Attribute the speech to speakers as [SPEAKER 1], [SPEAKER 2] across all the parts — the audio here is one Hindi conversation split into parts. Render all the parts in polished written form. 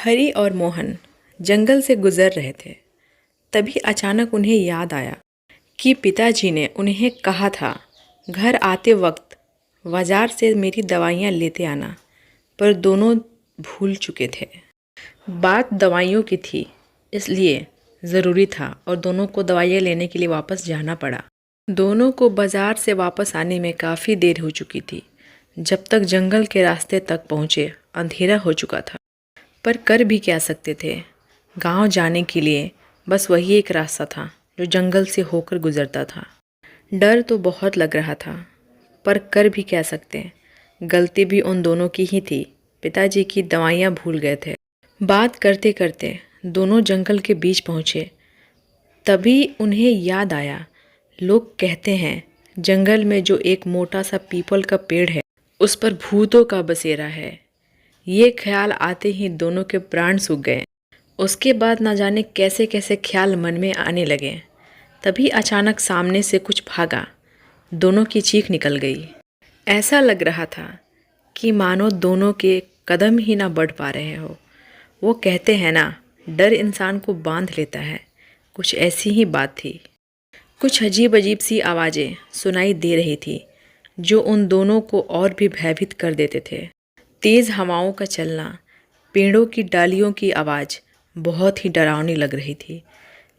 [SPEAKER 1] हरी और मोहन जंगल से गुजर रहे थे। तभी अचानक उन्हें याद आया कि पिताजी ने उन्हें कहा था घर आते वक्त बाजार से मेरी दवाइयाँ लेते आना, पर दोनों भूल चुके थे। बात दवाइयों की थी, इसलिए ज़रूरी था और दोनों को दवाइयाँ लेने के लिए वापस जाना पड़ा। दोनों को बाजार से वापस आने में काफ़ी देर हो चुकी थी। जब तक जंगल के रास्ते तक पहुँचे अंधेरा हो चुका था, पर कर भी क्या सकते थे। गांव जाने के लिए बस वही एक रास्ता था जो जंगल से होकर गुजरता था। डर तो बहुत लग रहा था, पर कर भी क्या सकते। गलती भी उन दोनों की ही थी। पिताजी की दवाइयाँ भूल गए थे। बात करते करते दोनों जंगल के बीच पहुँचे। तभी उन्हें याद आया, लोग कहते हैं जंगल में जो एक मोटा सा पीपल का पेड़ है उस पर भूतों का बसेरा है। ये ख्याल आते ही दोनों के प्राण सूख गए। उसके बाद न जाने कैसे कैसे ख्याल मन में आने लगे। तभी अचानक सामने से कुछ भागा। दोनों की चीख निकल गई। ऐसा लग रहा था कि मानो दोनों के कदम ही ना बढ़ पा रहे हो। वो कहते हैं ना, डर इंसान को बांध लेता है। कुछ ऐसी ही बात थी। कुछ अजीब अजीब सी आवाज़ें सुनाई दे रही थी जो उन दोनों को और भी भयभीत कर देते थे। तेज़ हवाओं का चलना, पेड़ों की डालियों की आवाज़ बहुत ही डरावनी लग रही थी।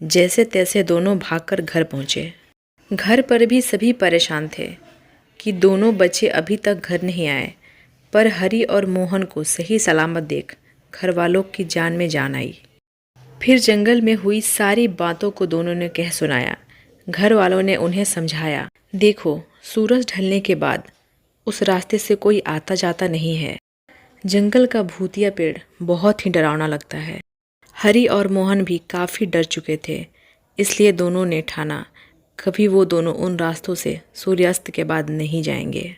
[SPEAKER 1] जैसे तैसे दोनों भागकर घर पहुँचे। घर पर भी सभी परेशान थे कि दोनों बच्चे अभी तक घर नहीं आए, पर हरी और मोहन को सही सलामत देख घर वालों की जान में जान आई। फिर जंगल में हुई सारी बातों को दोनों ने कह सुनाया। घर वालों ने उन्हें समझाया, देखो सूरज ढलने के बाद उस रास्ते से कोई आता जाता नहीं है। जंगल का भूतिया पेड़ बहुत ही डरावना लगता है। हरी और मोहन भी काफ़ी डर चुके थे, इसलिए दोनों ने ठाना कभी वो दोनों उन रास्तों से सूर्यास्त के बाद नहीं जाएंगे।